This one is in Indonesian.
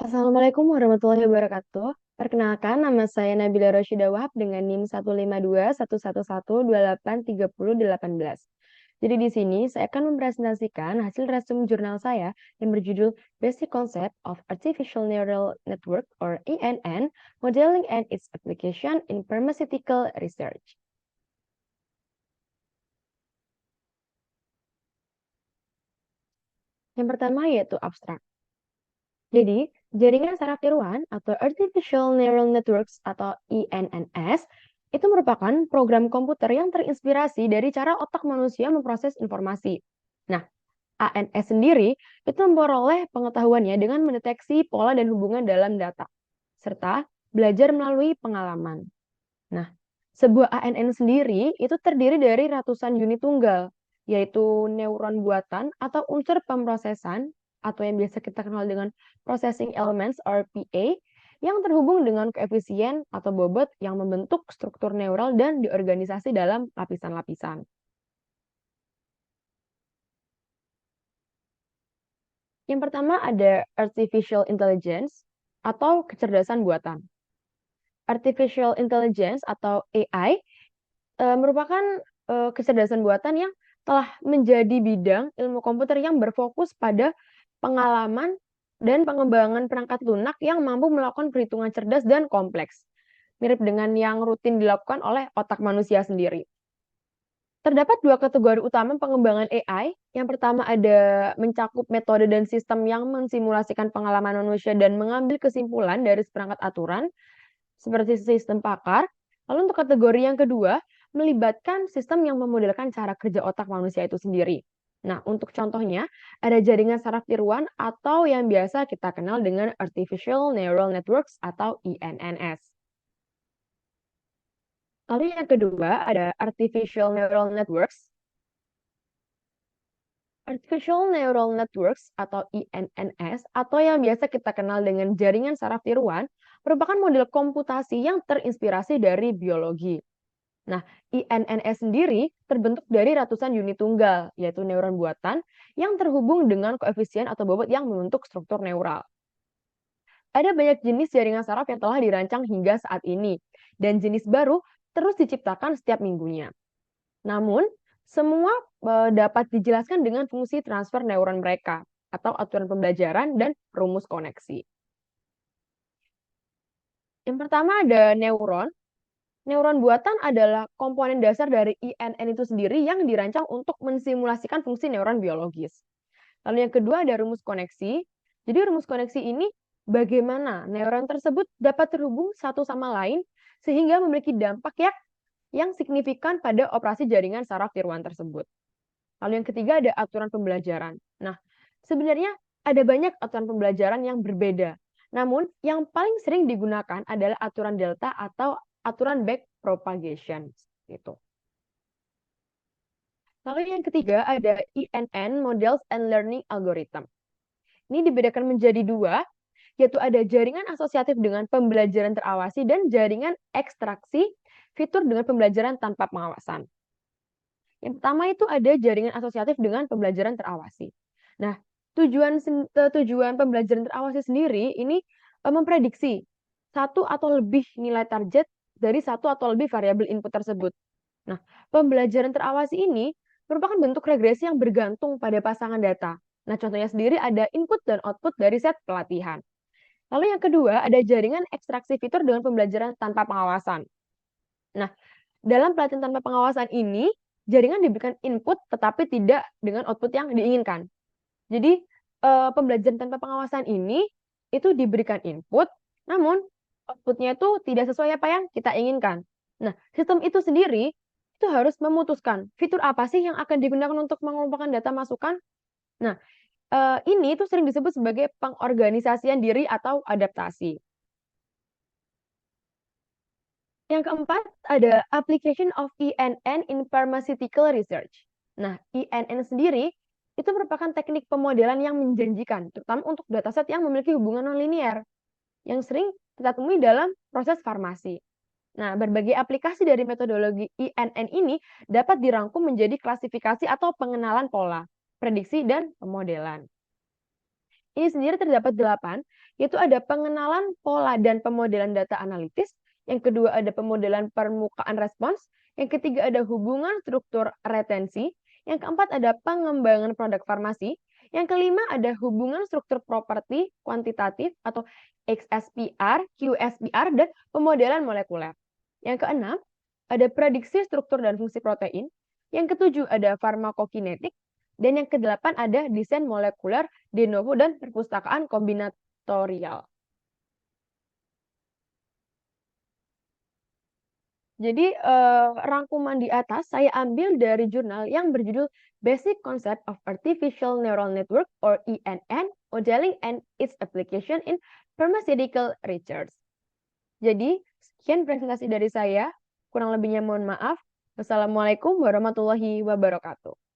Assalamualaikum warahmatullahi wabarakatuh. Perkenalkan, nama saya Nabila Rosyida Wahab dengan NIM 1521111283018. Jadi di sini saya akan mempresentasikan hasil resume jurnal saya yang berjudul Basic Concept of Artificial Neural Network or ANN, Modeling and its Application in Pharmaceutical Research. Yang pertama yaitu abstrak. Jadi, jaringan saraf tiruan atau Artificial Neural Networks atau INNS itu merupakan program komputer yang terinspirasi dari cara otak manusia memproses informasi. Nah, ANS sendiri itu memperoleh pengetahuannya dengan mendeteksi pola dan hubungan dalam data, serta belajar melalui pengalaman. Nah, sebuah ANN sendiri itu terdiri dari ratusan unit tunggal, yaitu neuron buatan atau unsur pemrosesan, atau yang biasa kita kenal dengan processing elements or PA, yang terhubung dengan koefisien atau bobot yang membentuk struktur neural dan diorganisasi dalam lapisan-lapisan. Yang pertama ada artificial intelligence atau kecerdasan buatan. Artificial intelligence atau AI merupakan kecerdasan buatan yang telah menjadi bidang ilmu komputer yang berfokus pada pengalaman dan pengembangan perangkat lunak yang mampu melakukan perhitungan cerdas dan kompleks, mirip dengan yang rutin dilakukan oleh otak manusia sendiri. Terdapat dua kategori utama pengembangan AI. Yang pertama ada mencakup metode dan sistem yang mensimulasikan pengalaman manusia dan mengambil kesimpulan dari seperangkat aturan, seperti sistem pakar. Lalu untuk kategori yang kedua, melibatkan sistem yang memodelkan cara kerja otak manusia itu sendiri. Nah, untuk contohnya, ada jaringan saraf tiruan atau yang biasa kita kenal dengan Artificial Neural Networks atau INNS. Lalu yang kedua, ada Artificial Neural Networks. Artificial Neural Networks atau INNS atau yang biasa kita kenal dengan jaringan saraf tiruan merupakan model komputasi yang terinspirasi dari biologi. Nah, INNS sendiri terbentuk dari ratusan unit tunggal, yaitu neuron buatan, yang terhubung dengan koefisien atau bobot yang membentuk struktur neural. Ada banyak jenis jaringan saraf yang telah dirancang hingga saat ini, dan jenis baru terus diciptakan setiap minggunya. Namun, semua dapat dijelaskan dengan fungsi transfer neuron mereka, atau aturan pembelajaran dan rumus koneksi. Yang pertama ada neuron. Neuron buatan adalah komponen dasar dari INN itu sendiri yang dirancang untuk mensimulasikan fungsi neuron biologis. Lalu yang kedua ada rumus koneksi. Jadi rumus koneksi ini bagaimana neuron tersebut dapat terhubung satu sama lain sehingga memiliki dampak yang signifikan pada operasi jaringan saraf tiruan tersebut. Lalu yang ketiga ada aturan pembelajaran. Nah, sebenarnya ada banyak aturan pembelajaran yang berbeda. Namun, yang paling sering digunakan adalah aturan delta atau aturan backpropagation. Gitu. Lalu yang ketiga ada INN, Models and Learning Algorithm. Ini dibedakan menjadi dua, yaitu ada jaringan asosiatif dengan pembelajaran terawasi dan jaringan ekstraksi fitur dengan pembelajaran tanpa pengawasan. Yang pertama itu ada jaringan asosiatif dengan pembelajaran terawasi. Nah, tujuan pembelajaran terawasi sendiri ini memprediksi satu atau lebih nilai target dari satu atau lebih variabel input tersebut. Nah, pembelajaran terawasi ini merupakan bentuk regresi yang bergantung pada pasangan data. Nah, contohnya sendiri ada input dan output dari set pelatihan. Lalu yang kedua, ada jaringan ekstraksi fitur dengan pembelajaran tanpa pengawasan. Nah, dalam pelatihan tanpa pengawasan ini, jaringan diberikan input tetapi tidak dengan output yang diinginkan. Jadi, pembelajaran tanpa pengawasan ini itu diberikan input, namun outputnya itu tidak sesuai apa yang kita inginkan. Nah, sistem itu sendiri itu harus memutuskan fitur apa sih yang akan digunakan untuk mengumpulkan data masukan. Nah, ini itu sering disebut sebagai pengorganisasian diri atau adaptasi. Yang keempat ada application of INN in pharmaceutical research. Nah, INN sendiri itu merupakan teknik pemodelan yang menjanjikan, terutama untuk dataset yang memiliki hubungan nonlinear, yang sering kita temui dalam proses farmasi. Nah, berbagai aplikasi dari metodologi INN ini dapat dirangkum menjadi klasifikasi atau pengenalan pola, prediksi, dan pemodelan. ini sendiri terdapat 8, yaitu ada pengenalan pola dan pemodelan data analitis, yang kedua ada pemodelan permukaan respons, yang ketiga ada hubungan struktur retensi, yang keempat ada pengembangan produk farmasi, yang kelima ada hubungan struktur properti kuantitatif atau XSPR, QSPR, dan pemodelan molekuler. Yang keenam, ada prediksi struktur dan fungsi protein. Yang ketujuh ada farmakokinetik. Dan yang kedelapan ada desain molekuler de novo dan perpustakaan kombinatorial. Jadi rangkuman di atas saya ambil dari jurnal yang berjudul Basic Concept of Artificial Neural Network or ENN, Modeling and its Application in Pharmaceutical Research. Jadi, sekian presentasi dari saya. Kurang lebihnya mohon maaf. Wassalamualaikum warahmatullahi wabarakatuh.